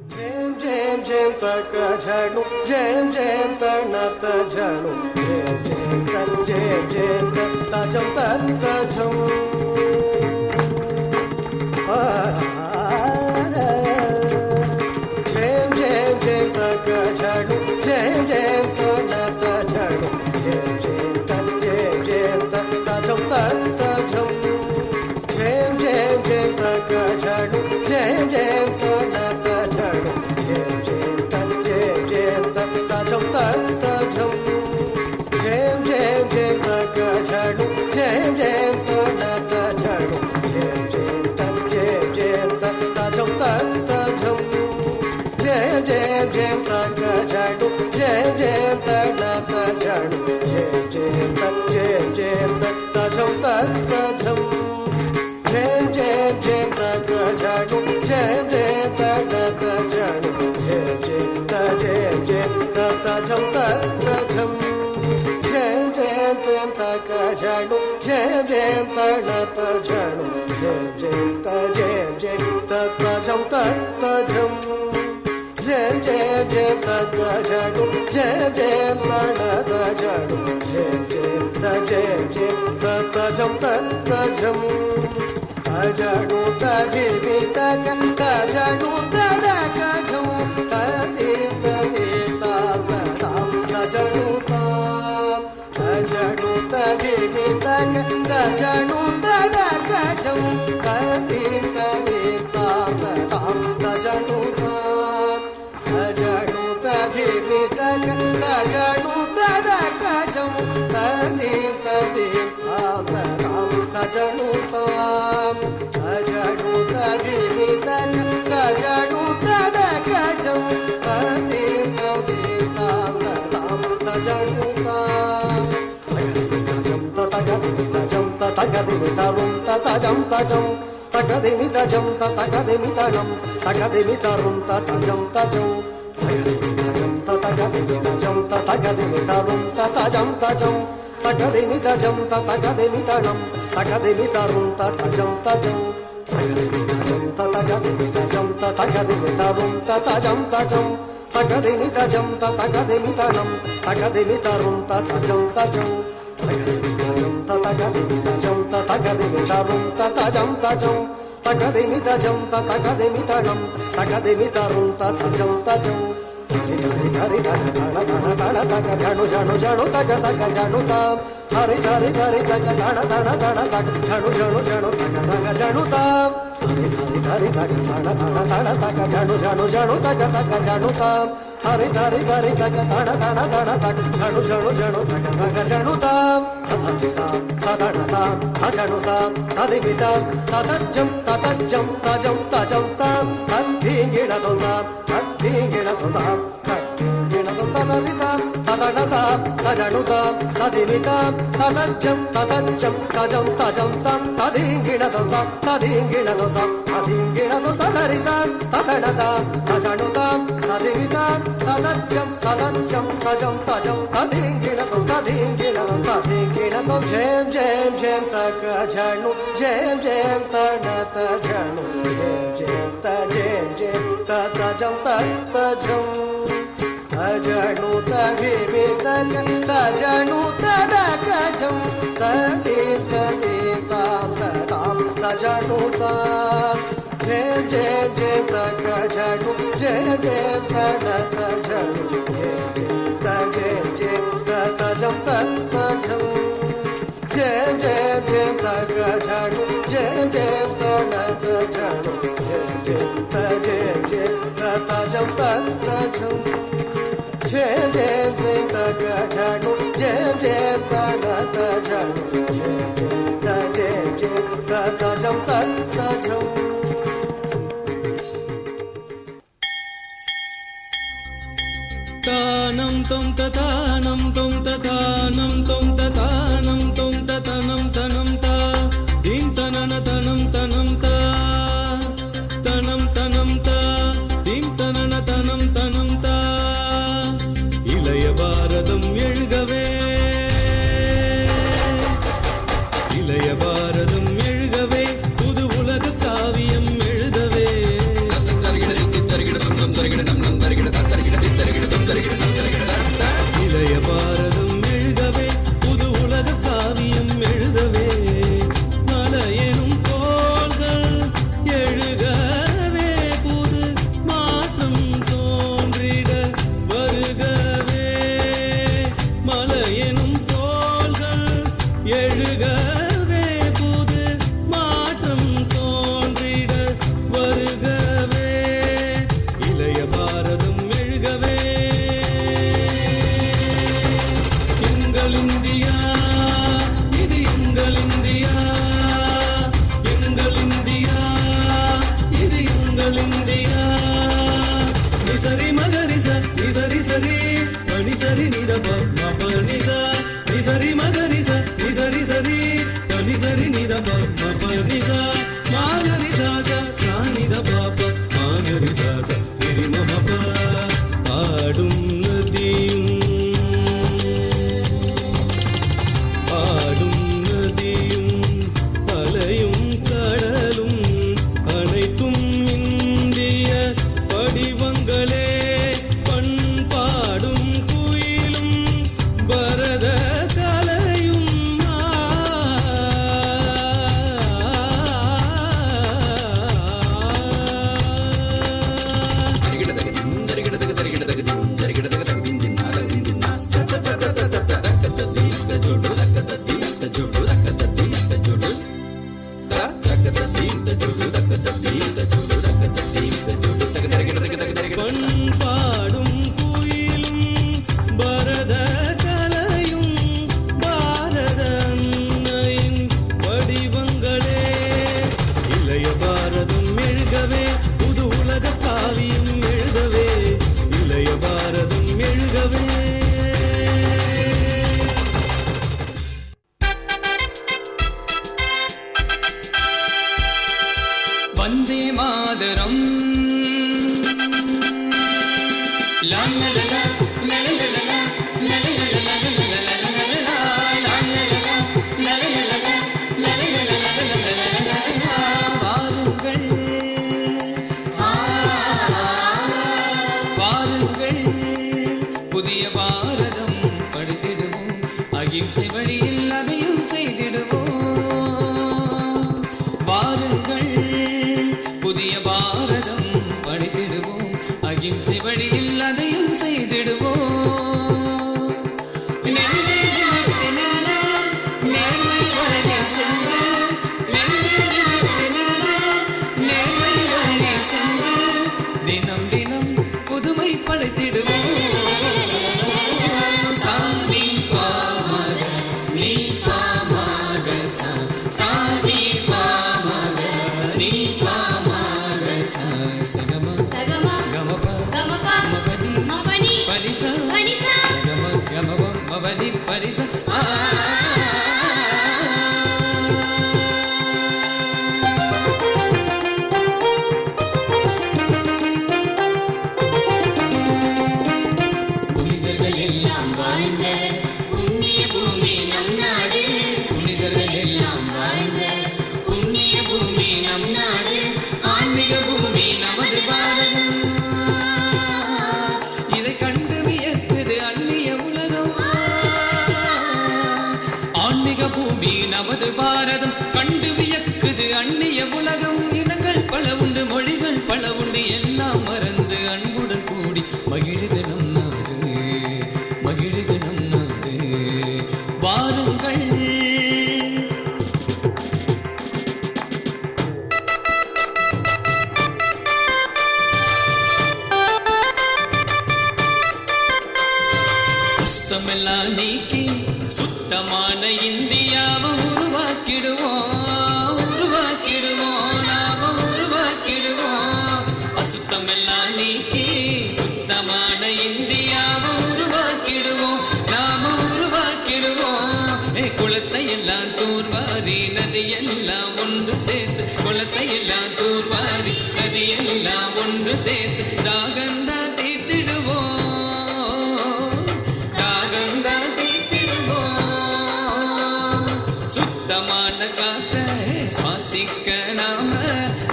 Jam jam jam taka jhanu, jam jam tanata jhanu, jam jam ta jam ta jam. Jam jam jam taka jhanu, jam jam tanata jhanu, jam ta jam ta jam. Jam jam jam taka jhanu, jam jam tanata jhanu. Jam jam jam taka jhanu, jam jam tanata jhanu, jam ta jam. Jam jam jam taka jhanu, jam jam tanata jhanu, jam ta jam. Jam jam jam taka jhanu, jam jam tanata jhanu, jam ta jam ta jam. Jam jam jam taka jhanu, jam jam tanata jhanu, jam ta jam ta jam. Jam jam jam taka jhanu, jam jam tanata jhanu, jam ta jam ta jam. Jhanu ta devi ta ka jhanu ta ka jhum ta dev ta jhanu ta. Jhanu ta devi ta ka jhanu ta ka jhum ta dev ta jhanu ta. Jhanu ta devi ta ka jhanu ta ka jhum ta dev ta jhanu ta. Jhanu ta devi ta ka jhanu ta ka jhum ta dev ta jhanu ta. Jam ta ta ga de mi ta rum ta ta jam ta jam ta ga de mi ta jam ta ta ga de mi ta jam ta ga de mi ta rum ta ta jam ta jam. Jam ta ta ga de mi ta jam ta ta ga de mi ta rum ta ta jam ta jam ta ga de mi ta jam ta ta ga de mi ta jam ta ga de mi ta rum ta ta jam ta jam. Jam ta ta ga de mi ta jam ta ta ga de mi ta rum ta ta jam ta jam ta ga de mi ta jam ta ta ga de mi ta jam ta ga de mi ta rum ta ta jam ta jam. Jam ta ta ga de mi ta jam ta ta ga de mi ta rum ta ta jam ta jam ta ga de mi ta jam ta ta ga de mi ta jam ta ga de mi ta rum ta ta jam ta jam. Hari hari dana dana dana dana jhanu jhanu jhanu taka taka jhanu ta. Hari hari hari dana dana dana dana taka jhanu jhanu jhanu taka taka jhanu ta. Hari hari dana dana dana taka jhanu jhanu jhanu taka taka jhanu ta. Hari hari hari dana dana dana dana taka jhanu jhanu jhanu taka taka jhanu ta. Jhanu ta jhanu ta jam ta jam ta jam ta jam ta. Dingina dona dingina dona. Dingina dona dalita ta jhanu ta dimita ta jam ta jam ta jam ta jam ta. Dingina dona dingina dalita ta jhanu ta dimita ta jam ta jam ta jam ta jam. Dingina dona dingina jam jam jam taka jhanu, jam jam tanata jhanu, jam ta jam ta jam. Jhanu ta devi ta jhanu ta ka jhum ta dev ta jhanu ta. Jam jam jam taka jhanu, jam jam tanata jhanu, jam ta jam ta jam. Jam jam jam taka jhanu, jam jam tanata jhanu, jam ta jam ta jam. Jam jam jam taka jhanu, jam jam tanata jhanu, jam ta jam ta jam. Tanam tom tatanam tom tatanam tom tatanam tom tatanam tanam ta. Dim tanana tanam tanam ta. Tanam tanam ta. Dim tanana tanam tanam ta. இளைய பாரதம் எழுகவே, இளைய பாரதம் எழுகவே, புது உலக காவியம் எழுதவே. సాస సానిద పాప మాగరి సాస గిరి మమ పాడుం నదిயும் பாடும் நதியும் அலையும் கடலும் அனைத்தும் இந்திய படிவங்களே பண்பாடும் குயிலும் பரத கலையும் பண்பாடும் குயிலும் பரத கலையும் பாரத அன்னையின் வடிவங்களே இளைய பாரதம் எழுகவே புது உலக காவியம் எழுதவே இளைய பாரதம் எழுகவே வந்தே மாதரம் வாருங்கள் வாருங்கள் புதிய பாரதம் படித்திடுவோம் அகிம்சை வழியில் அதையும் செய்திடுவோம் வாருங்கள் புதிய பாரதம் படித்திடுவோம் அகிம்சை வழியில் அதையும் செய்திடுவோம் தினம் தினம் புதுமை படைத்திடுவோம் சாமி பாமக நீ பாமக சாமி பாமக நீ பாமக சகம சகம கமப கமப மபதி மபனி பரிச பரிச சகம கமப மபதி பரிச இதை கண்டு வியக்குது அந்நிய உலகம் ஆன்மீக பூமி நமது பாரதம் கண்டு வியக்குது அந்நிய உலகம் இனங்கள் பல உண்டு மொழிகள் பல உண்டு எல்லாம் மறந்து அன்புடன் கூடி மகிழுது நம் நாடு மகிழுது நம் நாடு வாருங்கள் சுத்தமெல்லாம் நீக்கி சுத்தமான இந்தியாவை உருவாக்கிடுவோம் உருவாக்கிடுவோம் நாம உருவாக்கிடுவோம் அசுத்தமெல்லாம் நீக்கி சுத்தமான இந்தியாவை உருவாக்கிடுவோம் நாம உருவாக்கிடுவோம் குளத்தை எல்லாம் தூர்வாரி நதியெல்லாம் ஒன்று சேர்த்து குளத்தை எல்லாம் தூர்வாரி நதியெல்லாம் ஒன்று சேர்த்து தாகந்தா தீர்த்திடுவோம் சுத்தமான காற்றை சுவாசிக்க நாம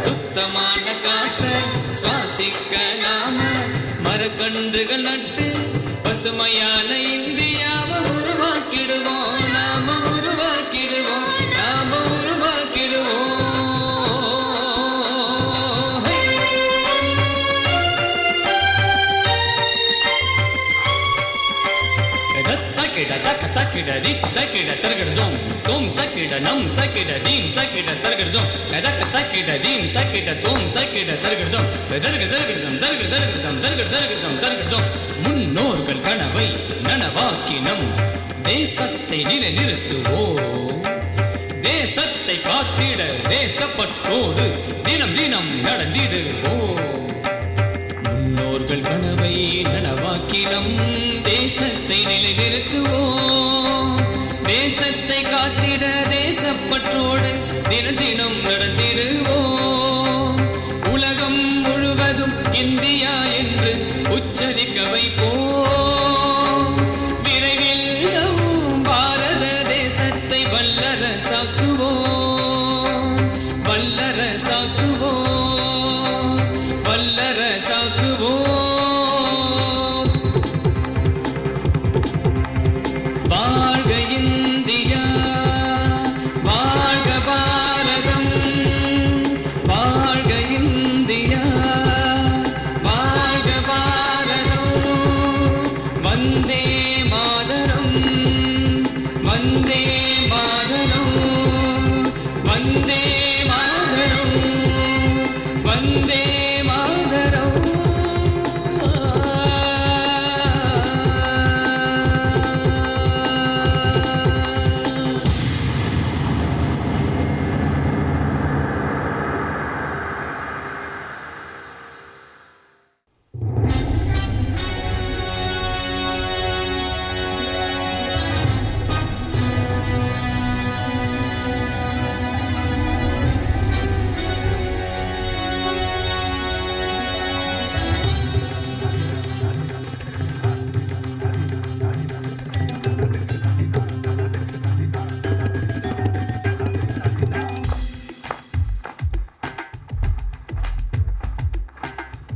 சுத்தமான காற்றை சுவாசிக்க நாம மரக்கன்றுகள் நட்டு பசுமையான இந்தியாவை உருவாக்கிடுவோம் நாம உருவாக்கிடுவோம் நாம உருவாக்கிடுவோம் தக்கிட திக் தக்கிட தரகிடுதோம் தோம் தக்கிட நம் தக்கிட தீம் தக்கிட தரகிடுதோம் எதக்க தக்கிட தீம் தக்கிட தோம் தக்கிட தரகிடுதோம் தரகிடுதோம் தரகிடுதோம் தரகிடுதோம் தரகிடுதோம் முன்னோர்கள் கனவை நனவாக்கினம் தேசத்தை நிலைநிறுத்துவோம் தேசத்தை காத்திட தேசப்பற்றோடு தினம் தினம் நடந்திடுவோம் முன்னோர்கள் கனவை நனவாக்கினம் தேசத்தை நிலைநிறுத்துவோம் தேசத்தை காத்திட தேசப்பற்றோடு தினம் தினம் நடந்திடுவோம் வல்லரசாக்குவோம் வல்லரசாக்குவோம். வாழ்க இந்தியா வாழ்க பாரதம் வாழ்க இந்தியா வாழ்க பாரதம். வந்தே மாதரம் வந்தே மாதரம் வந்தே மாதரம் வந்தே மாதரம்.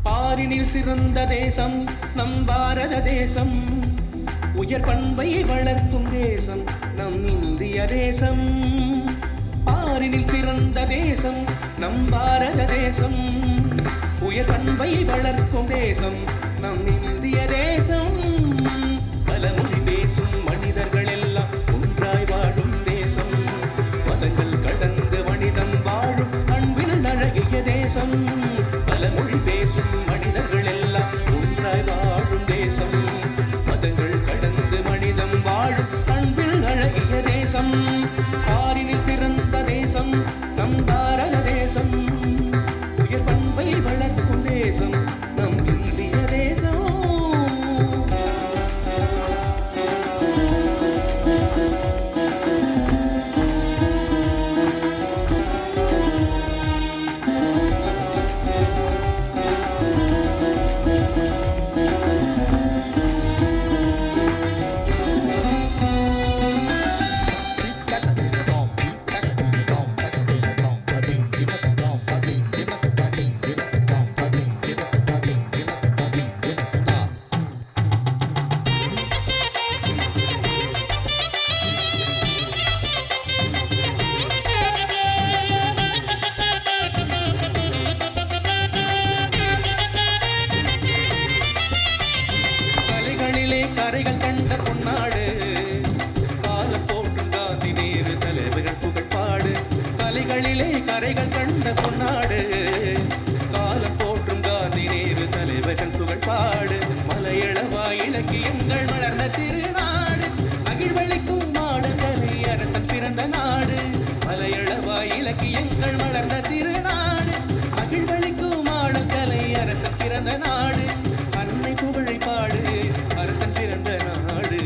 பாரினில் சிறந்த தேசம் நம் பாரத தேசம். உயர் பண்பை வளர்க்கும் தேசம் நம் இந்திய தேசம். பாரினில் சிறந்த தேசம் நம் பாரத தேசம். உயர் பண்பை வளர்க்கும் தேசம் நம் இந்திய தேசம். பல மொழி பேசும் மனிதர்கள் எல்லாம் ஒன்றாய் வாழும் தேசம். மதங்கள் கடந்து மனிதன் வாழும் அன்பின் அழகிய தேசம். பல மொழி பேசும் மனிதர்கள் எல்லாம் ஒன்றாய் வாழும் தேசம். மதங்கள் கடந்து மனிதன் வாழும் அன்பில் அழகிய தேசம். பாரினில் சிறந்த தேசம் நம் பாரத தேசம். உயர் பண்பை வளர்க்கும் தேசம் நம் இந்திய தேசம். கரைகள் கண்ட பொன்னாடு காலம் போற்றும் காந்தி நேரு தலைவர்கள் புகழ்பாடு. கலைகளிலே கரைகள் கண்ட பொன்னாடு காலம் போற்றும் காந்தி நேரு தலைவர்கள் புகழ்பாடு. மலையளவா இலக்கியங்கள் வளர்ந்த திருநாடு. மகிழ்வளிக்கும் மாடல் கலை அரசன் பிறந்த நாடு. மலையளவா இலக்கியங்கள் வளர்ந்த திருநாடு. மகிழ்வளிக்கும் மாடல் கலை அரசன் பிறந்த நாடு. அன்னை புகழை பாடு அரசன் பிறந்த நாடு.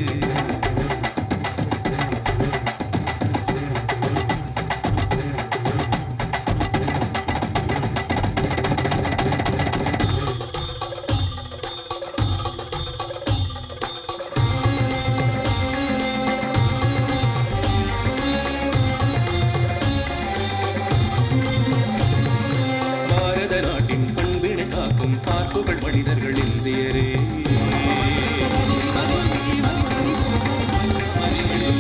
பாரத நாட்டின் பண்பினை காக்கும் பார்ப்புகள் மனிதர்கள் இந்தியரே.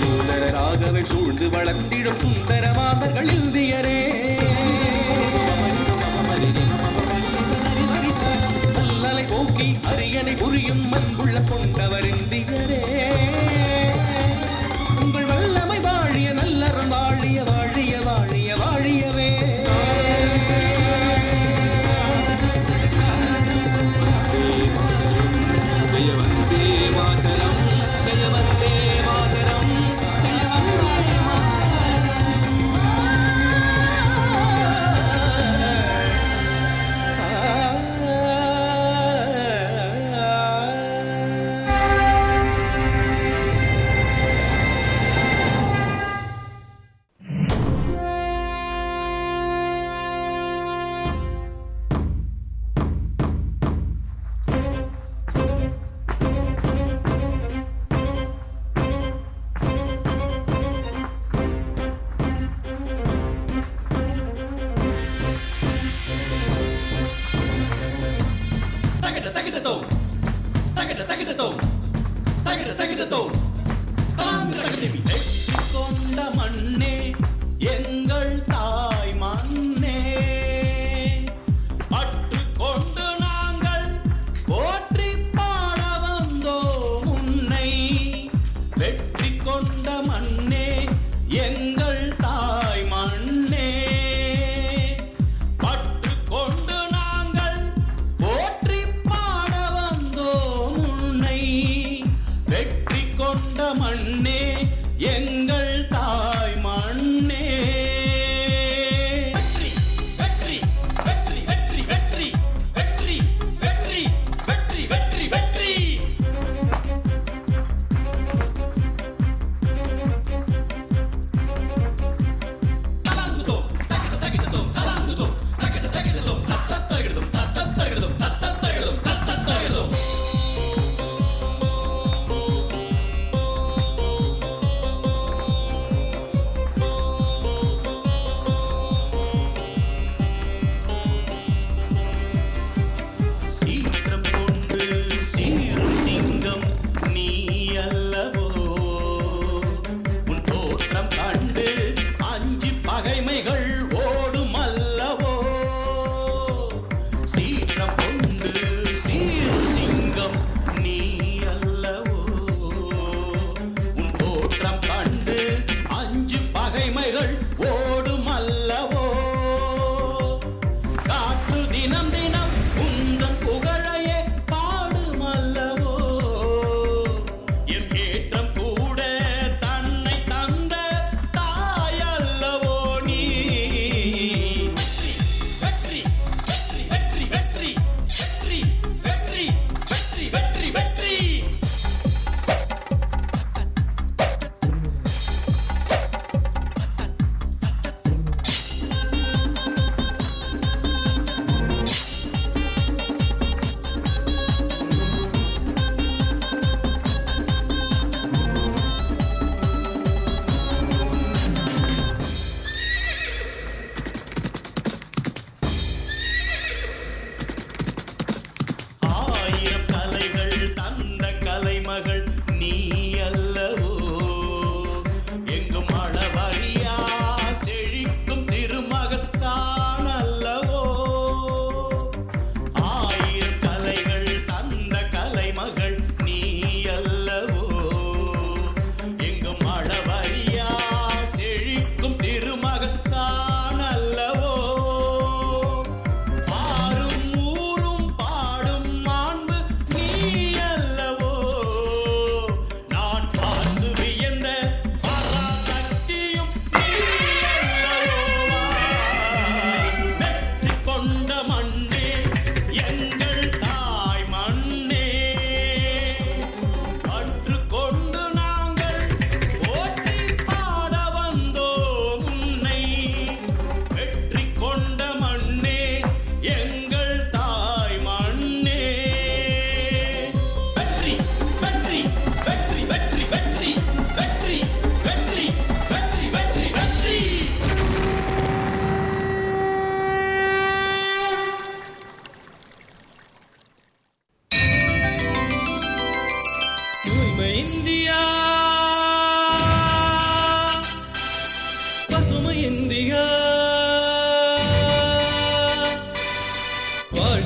சோதரராகவே சூழ்ந்து வளர்ந்திடும் சுந்தரமாதர்கள் இந்தியரே. நல்லலை போக்கி அரியணை புரியும் அன்புள்ள கொண்டவர் இந்தியரே. உங்கள் வல்லமை வாழிய நல்லறம் வாழிய வாழிய வாழிய வாழியவே. ஜெய வந்தே மாதரம் ஜெய வந்தே மாதரம் ஜெய வந்தே மாதரம்.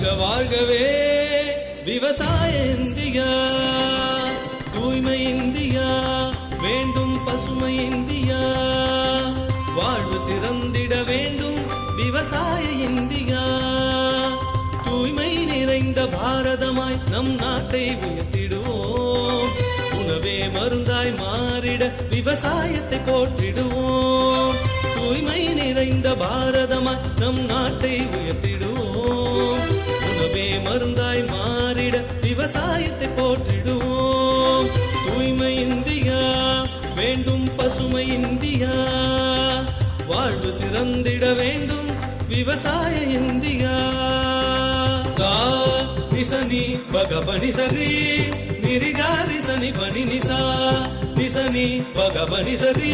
வாழ்க வாழ்கவே விவசாய இந்தியா, தூய்மை இந்தியா வேண்டும் பசுமை இந்தியா, வாழ்வு சிறந்திட வேண்டும் விவசாய இந்தியா, தூய்மை நிறைந்த பாரதமாய் நம் நாட்டை உயர்த்திடுவோம், உணவே மருந்தாய் மாறிட விவசாயத்தை போற்றிடுவோம், தூய்மை நிறைந்த பாரதமாய் நம் நாட்டை உயர்த்திடுவோம், உணவே மருந்தாய் மாறிட விவசாயத்தை போற்றிடுவோம், தூய்மை இந்தியா வேண்டும் பசுமை இந்தியா, வாழ்வு சிறந்திட வேண்டும் விவசாய இந்தியா. நிசனி பகபனி சரி நிரிகாரி சனி பனி நிசா, நிசனி பகபனி சரி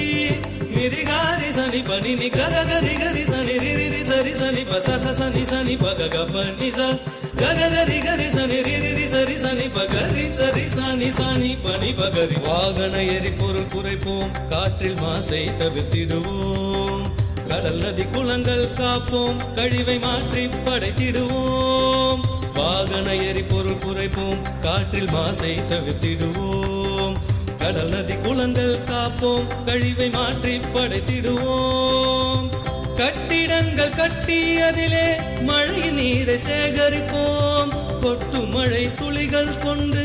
நிரிகாரி சனி பனி நி கரி கரி சனி ரிரி சரி சனி பச சனி சனி பகபனி ச கரி கரி சனி ரிரி சரி சனி பகரி சரி சனி சனி பனி பகரி. வாகன எரிபொருள் குறைப்போம், காற்றில் மாசை தவிர்த்திடுவோம், கடல் நதி குளங்கள் காப்போம், கழிவை மாற்றி படைத்திடுவோம், வாகன எரிபொருள் குறைப்போம், காற்றில் மாசை தவிர்த்திடுவோம், கடல் நதி குளங்கள் காப்போம், கழிவை மாற்றி படைத்திடுவோம், கட்டிடங்கள் கட்டி அதிலே மழை நீரை சேகரிப்போம், கொட்டு மழை துளிகள் கொண்டு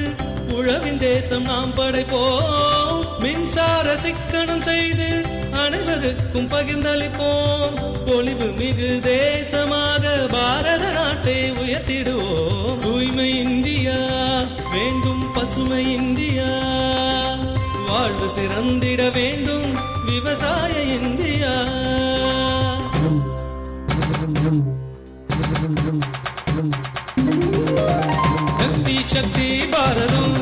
உழவின் தேசம் நாம் படைப்போம், மின்சார சிக்கனம் செய்து அனைவருக்கும் பகிர்ந்தளிப்போம், பொலிவு மிகு தேசமாக பாரத நாட்டை உயர்த்திடுவோம், தூய்மை இந்தியா வேண்டும் பசுமை இந்தியா, வாழ்வு சிறந்திட வேண்டும் விவசாய இந்தியா. சக்தி சக்தி பாரதம்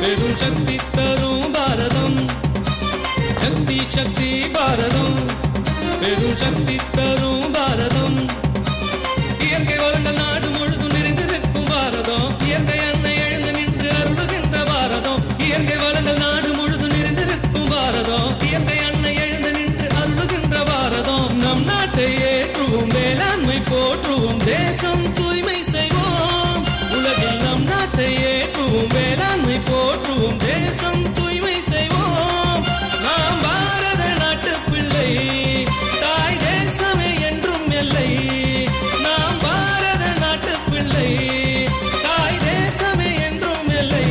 பெரும் சக்தி தரும் பாரதம், சக்தி சக்தி பாரதம் பெரும் சக்தி தரும் பாரதம், இயற்கை வளங்கள் நாடு முழுதும் நிறைந்திருக்கும் பாரதம், இயற்கை அன்னை எழுந்து நின்று அருளுகின்ற பாரதம், இயற்கை வளங்கள் நாடு முழுதும் நிறைந்திருக்கும் பாரதம், இயற்கை அன்னை எழுந்து நின்று அருளுகின்ற பாரதம், நம் நாட்டை ஏற்றுவோம் வேளாண்மை போற்றுவோம் தேசம் தூய்மை செய்வோம், உலகில் நம் நாட்டை ஏற்றுவோம் வேளாண்மை போற்றுவோம் தேசம் தூய்மை செய்வோம், நாம் பாரத நாட்டு பிள்ளை தாய் தேசமே என்றும் எல்லை, நாம் பாரத நாட்டு பிள்ளை தாய் தேசமே என்றும் எல்லை.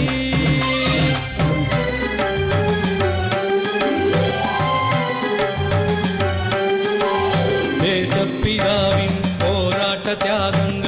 தேசப்பிதாவின் போராட்ட தியாகங்கள்